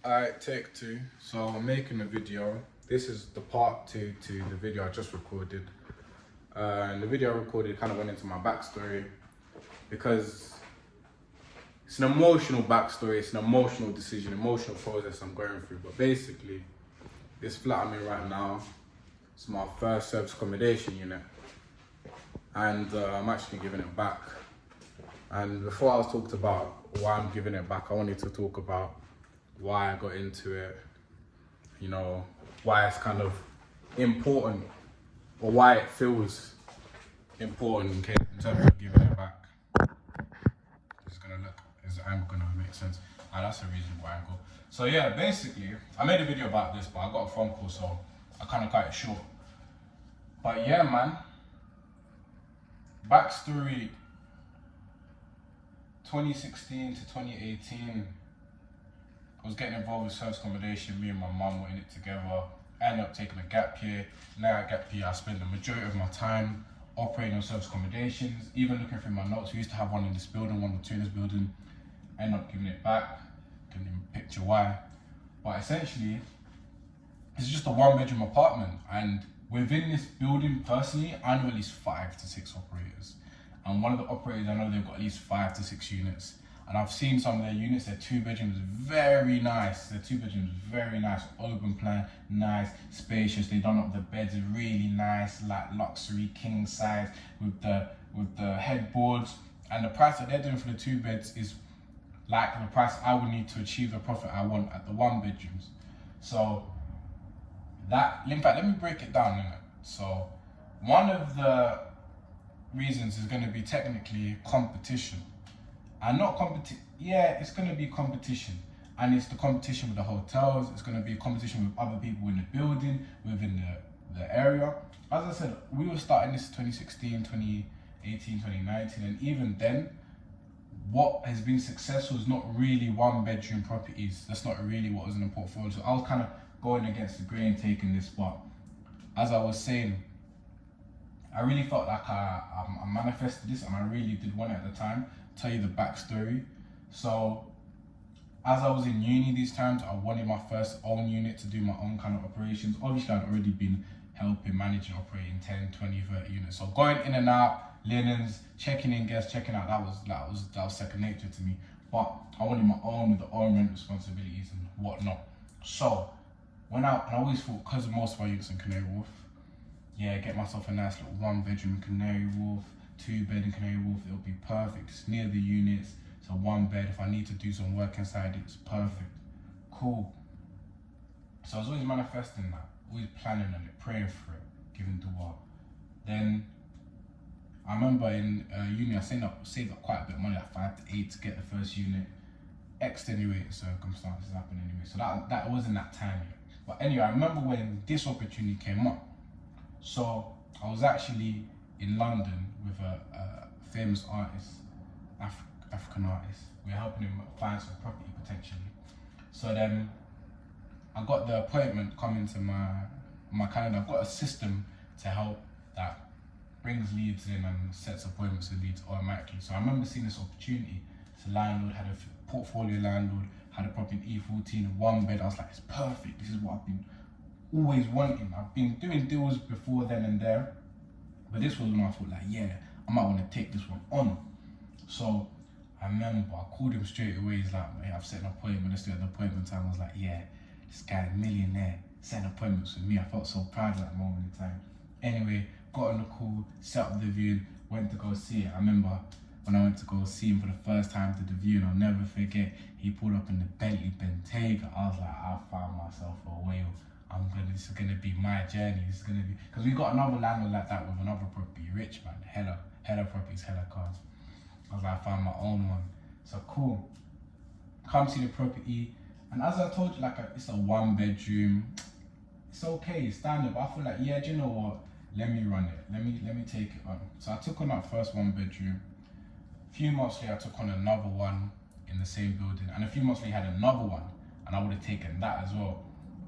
Alright, take two. So I'm making a video. This is the part two to the video I just recorded. And the video I recorded kind of went into my backstory because it's an emotional backstory, it's an emotional decision, emotional process I'm going through. But basically, this flat I'm in right now, it's my first service accommodation unit. And I'm actually giving it back. And before I was talked about why I'm giving it back, I wanted to talk about why I got into it, you know, why it's kind of important, or why it feels important in terms of giving it back. It's gonna look, is the angle gonna make sense? That's a reasonable angle. So yeah, basically, I made a video about this, but I got a phone call, so I kind of cut it short. But yeah, man, backstory, 2016 to 2018, I was getting involved with service accommodation. Me and my mum were in it together. I ended up taking a gap year. Now at gap year, I spent the majority of my time operating on service accommodations. Even looking through my notes, we used to have one in this building, one or two in this building. Ended up giving it back. Couldn't even picture why. But essentially, it's just a one-bedroom apartment. And within this building, personally, I know at least 5 to 6 operators. And one of the operators, I know they've got at least 5 to 6 units. And I've seen some of their units, their 2 bedrooms, very nice. Their 2 bedrooms, very nice, open plan, nice, spacious. They done up the beds really nice, like luxury king size with the headboards. And the price that they're doing for the 2 beds is like the price I would need to achieve the profit I want at the 1 bedrooms. So that, in fact, let me break it down. So one of the reasons is going to be technically competition. And not yeah, it's going to be competition. And it's the competition with the hotels, it's going to be competition with other people in the building, within the area. As I said, we were starting this 2016, 2018, 2019, and even then, what has been successful is not really 1-bedroom properties. That's not really what was in the portfolio. So I was kind of going against the grain taking this, but as I was saying, I really felt like I manifested this, and I really did want it at the time. Tell you the backstory. So as I was in uni these times, I wanted my first own unit to do my own kind of operations. Obviously, I'd already been helping manage and operating 10, 20, 30 units. So going in and out, linens, checking in guests, checking out, that was second nature to me. But I wanted my own with the own rent responsibilities and whatnot. So went out, and I always thought, because most of my units in Canary Wharf, yeah, get myself a nice little 1-bedroom in Canary Wharf, 2-bed in Canary Wharf, it'll be perfect. It's near the units, it's a 1 bed. If I need to do some work inside it, it's perfect. Cool. So I was always manifesting that, always planning on it, praying for it, giving dua. Then I remember in uni, I saved up quite a bit of money, like 5 to 8 to get the first unit. Extenuating circumstances happened anyway, so that wasn't that time yet. But anyway, I remember when this opportunity came up. So I was actually in London with a famous artist, African artist. We were helping him find some property potentially. So then I got the appointment coming to my calendar. I've got a system to help that brings leads in and sets appointments with leads automatically. So I remember seeing this opportunity. This landlord had a portfolio landlord, had a property in E14, 1 bed. I was like, it's perfect. This is what I've been always wanting. I've been doing deals before then and there, but this was when I thought like, yeah, I might want to take this one on. So I remember I called him straight away. He's like, hey, I've set an appointment, let's do it at the appointment time. I was like, yeah, this guy, millionaire, setting appointments with me. I felt so proud at that moment in time. Anyway, got on the call, set up the viewing, went to go see it. I remember when I went to go see him for the first time to the viewing, I'll never forget, he pulled up in the Bentley Bentayga. I was like, I found myself a whale. This is gonna be my journey. This is gonna be, because we got another landlord like that with another property, rich man, hella properties, hella cars. I was like, I found my own one. So cool. Come see the property, and as I told you, like it's a 1-bedroom. It's okay, it's standard. But I feel like, yeah, do you know what? Let me run it. Let me take it on. So I took on that first 1-bedroom. A few months later, I took on another one in the same building, and a few months later, I had another one, and I would have taken that as well.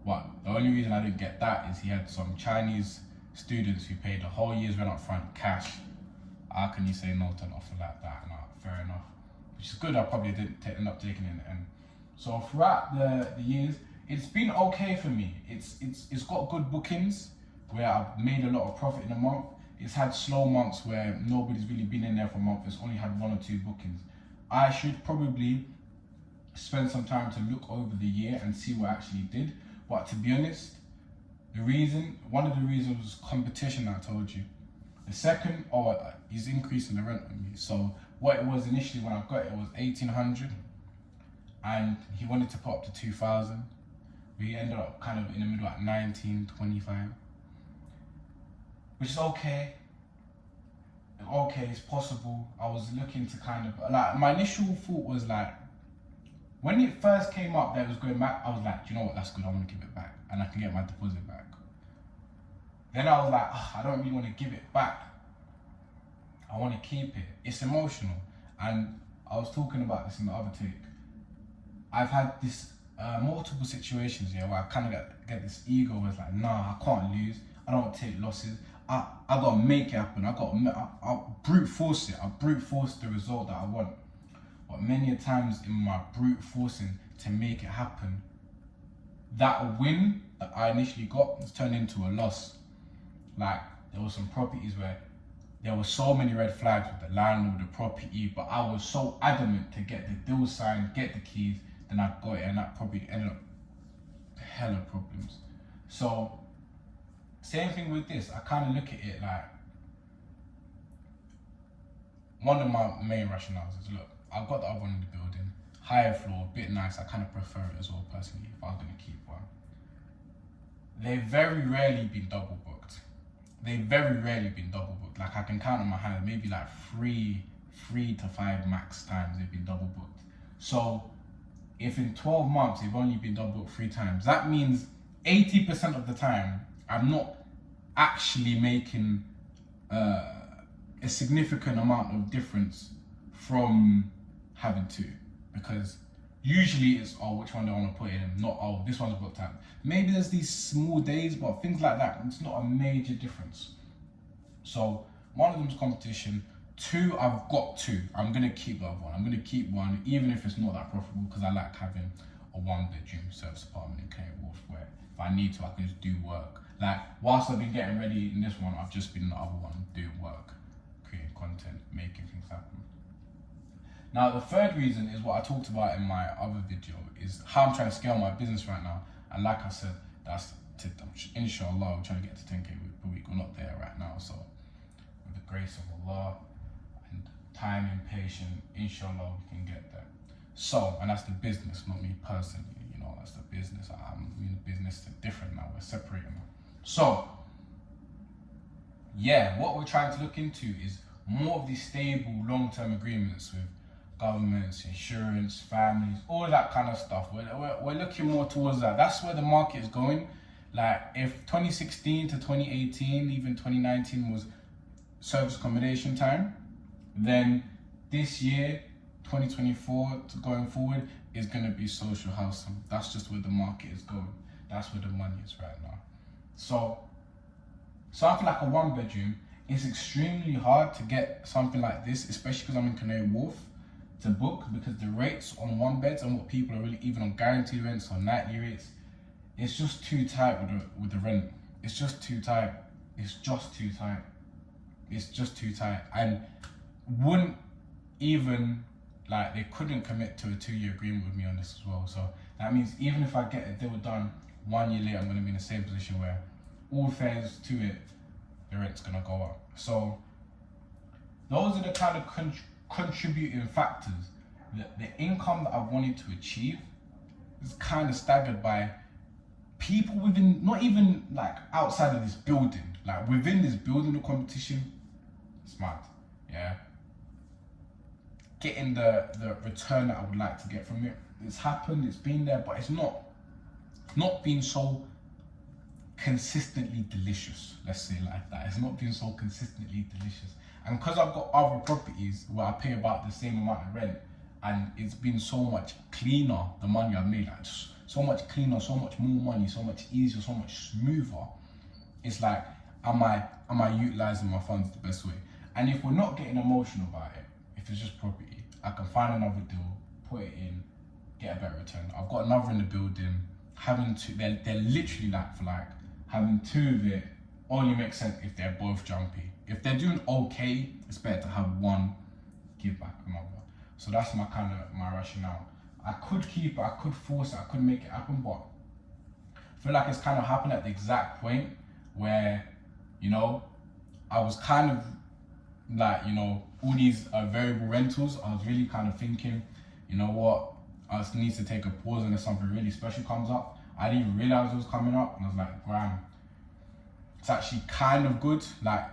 But the only reason I didn't get that is he had some Chinese students who paid the whole year's rent up front cash. How can you say no to an offer like that? No, fair enough. Which is good, I probably didn't end up taking it in the end. So throughout the years, it's been okay for me. It's got good bookings where I've made a lot of profit in a month. It's had slow months where nobody's really been in there for a month. It's only had 1 or 2 bookings. I should probably spend some time to look over the year and see what I actually did. But to be honest, one of the reasons was competition that I told you. The second, he's increasing the rent on me. So what it was initially when I got it was 1,800, and he wanted to put up to 2,000. We ended up kind of in the middle at 1925, which is okay. Okay, it's possible. I was looking to kind of like, my initial thought was like, when it first came up that it was going back, I was like, do you know what, that's good, I want to give it back and I can get my deposit back. Then I was like, I don't really want to give it back. I want to keep it. It's emotional. And I was talking about this in the other take. I've had this multiple situations here where I kind of get this ego where it's like, nah, I can't lose. I don't take losses. I gotta make it happen. I brute force it. I brute force the result that I want. But many times in my brute forcing to make it happen, that win that I initially got has turned into a loss. Like, there were some properties where there were so many red flags with the landlord, the property, but I was so adamant to get the deal signed, get the keys, then I got it, and that property ended up hella problems. So, same thing with this. I kind of look at it like, one of my main rationales is, look, I've got the other one in the building, higher floor, a bit nice. I kind of prefer it as well personally if I was going to keep one. They've very rarely been double booked. Like, I can count on my hand, maybe like three to 5 max times they've been double booked. So if in 12 months they've only been double booked 3 times, that means 80% of the time I'm not actually making a significant amount of difference from having 2, because usually it's, which one do I want to put in, not, this one's booked out. Maybe there's these small days, but things like that, it's not a major difference. So one of them's competition. 2, I've got 2. I'm gonna keep the other one. I'm gonna keep one, even if it's not that profitable, because I like having a 1-bedroom service apartment in Canary Wharf where if I need to, I can just do work. Like, whilst I've been getting ready in this one, I've just been in the other one doing work, creating content, making things happen. Now, the third reason is what I talked about in my other video, is how I'm trying to scale my business right now. And like I said, that's inshallah, we're trying to get to 10K per week. We're not there right now, so with the grace of Allah and time and patience, inshallah, we can get there. So, and that's the business, not me personally, that's the business. I'm in the business different now, we're separating now. So, yeah, what we're trying to look into is more of these stable, long-term agreements with governments, insurance, families, all that kind of stuff. We're looking more towards that. That's where the market is going. Like, if 2016 to 2018, even 2019 was service accommodation time, then this year, 2024 to going forward, is going to be social housing. That's just where the market is going. That's where the money is right now. So, something like a 1-bedroom, it's extremely hard to get something like this, especially because I'm in Canary Wharf, to book, because the rates on 1-beds and what people are really, even on guaranteed rents or nightly rates, it's just too tight with the rent. It's just too tight. And wouldn't even, like, they couldn't commit to a 2-year agreement with me on this as well. So that means even if I get a deal done 1 year later, I'm going to be in the same position where all fares to it, the rent's going to go up. So those are the kind of contributing factors. The income that I wanted to achieve is kind of staggered by people within, not even like outside of this building, like within this building, the competition, it's mad, yeah. Getting the return that I would like to get from it, it's happened, it's been there, but it's not been so consistently delicious, let's say it like that. It's not been so consistently delicious. And because I've got other properties where I pay about the same amount of rent, and it's been so much cleaner, the money I've made, like so much cleaner, so much more money, so much easier, so much smoother. It's like, am I utilizing my funds the best way? And if we're not getting emotional about it, if it's just property, I can find another deal, put it in, get a better return. I've got another in the building. Having two, they're literally like for like. Having two of it only makes sense if they're both jumpy. If they're doing okay, it's better to have one give back another. So that's my my rationale. I could keep it, I could force it, I could make it happen, but I feel like it's kind of happened at the exact point where, you know, I was kind of like, you know, all these variable rentals, I was really kind of thinking, you know what, I just need to take a pause unless something really special comes up. I didn't even realize it was coming up, and I was like, Graham, it's actually kind of good. Like,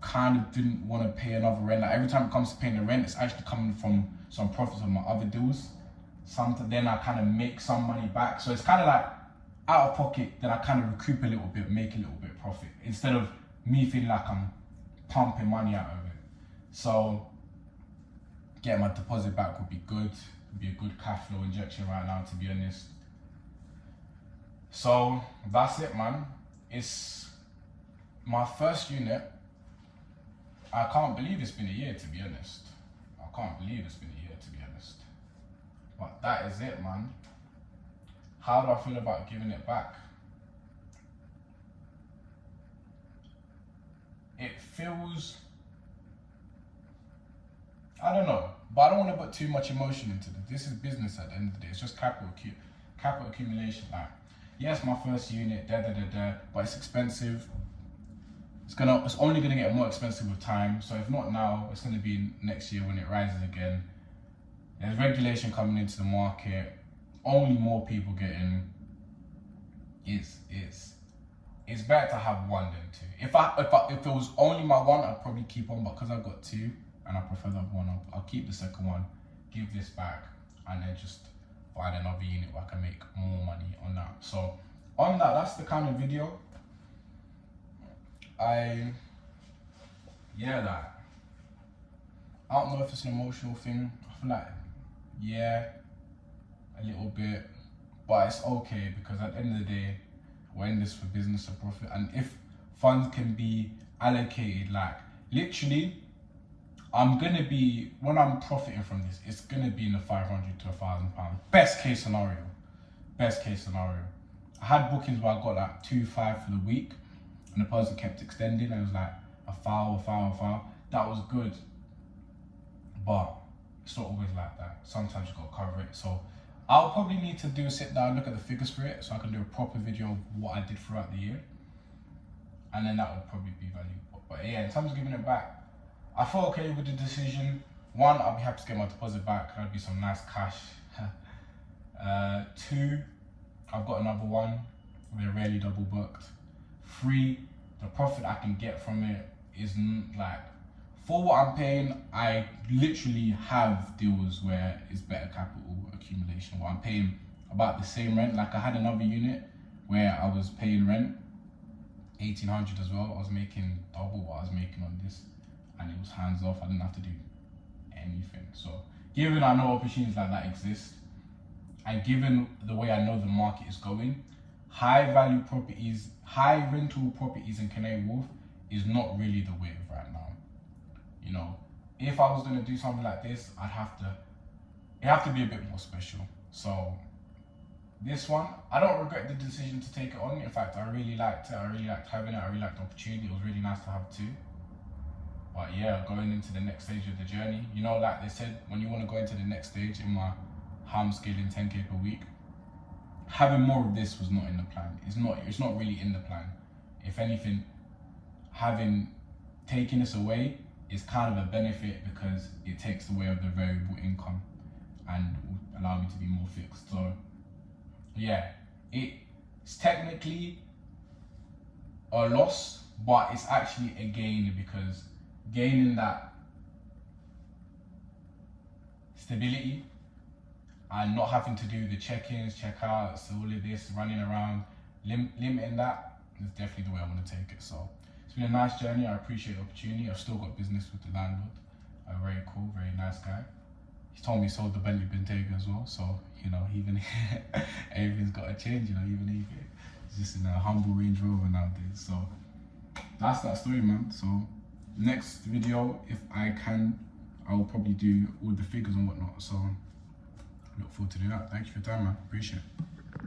kind of didn't want to pay another rent. Like, every time it comes to paying the rent, it's actually coming from some profits on my other deals. Then I kind of make some money back. So it's kind of like out of pocket, then I kind of recoup a little bit, make a little bit of profit, instead of me feeling like I'm pumping money out of it. So getting my deposit back would be good. Would be a good cash flow injection right now, to be honest. So that's it, man. It's my first unit. I can't believe it's been a year, to be honest. I can't believe it's been a year, to be honest. But that is it, man. How do I feel about giving it back? It feels, I don't know, but I don't want to put too much emotion into this. This is business at the end of the day. It's just capital accumulation. Like, yes, my first unit, but it's expensive. It's only gonna get more expensive with time. So if not now, it's gonna be next year when it rises again. There's regulation coming into the market. Only more people get in. It's better to have one than two. If it was only my one, I'd probably keep on. But because I've got two, and I prefer the one, I'll keep the second one, give this back, and then just find another unit where I can make more money on that. So on that, that's the kind of video. I don't know if it's an emotional thing. I feel like, yeah, a little bit, but it's okay, because at the end of the day, we're in this for business and profit. And if funds can be allocated, like literally, when I'm profiting from this, it's gonna be in the 500 to £1,000. Best case scenario. I had bookings where I got like 2-5 for the week, and the person kept extending, and it was like a foul. That was good, but it's not always like that. Sometimes you gotta cover it. So I'll probably need to do a sit down, look at the figures for it, so I can do a proper video of what I did throughout the year, and then that would probably be valuable. But yeah, in terms of giving it back, I feel okay with the decision. One, I'll be happy to get my deposit back. That'd be some nice cash. Two, I've got another one. They're rarely double booked. 3, the profit I can get from it is like, for what I'm paying, I literally have deals where it's better capital accumulation, where I'm paying about the same rent. Like, I had another unit where I was paying rent 1,800 as well. I was making double what I was making on this, and it was hands off. I didn't have to do anything. So given I know opportunities like that exist, and given the way I know the market is going, high value properties, high rental properties in Canary Wharf is not really the wave right now. You know, if I was gonna do something like this, it'd have to be a bit more special. So this one, I don't regret the decision to take it on. In fact, I really liked it. I really liked having it. I really liked the opportunity. It was really nice to have two. But yeah, going into the next stage of the journey, you know, like they said, when you want to go into the next stage in my how I'm scaling 10K per week, having more of this was not in the plan. It's not really in the plan. If anything, taking this away is kind of a benefit, because it takes away of the variable income and will allow me to be more fixed. So yeah, it's technically a loss, but it's actually a gain, because gaining that stability and not having to do the check-ins, check-outs, all of this, running around, limiting that is definitely the way I want to take it. So it's been a nice journey. I appreciate the opportunity. I've still got business with the landlord. A very cool, very nice guy. He told me he sold the Bentley Bentayga as well. So, you know, even everything's got to change, you know, even if it's just in a humble Range Rover nowadays. So that's that story, man. So next video, if I can, I will probably do all the figures and whatnot. So look forward to doing that. Thank you for your time, man. Appreciate it.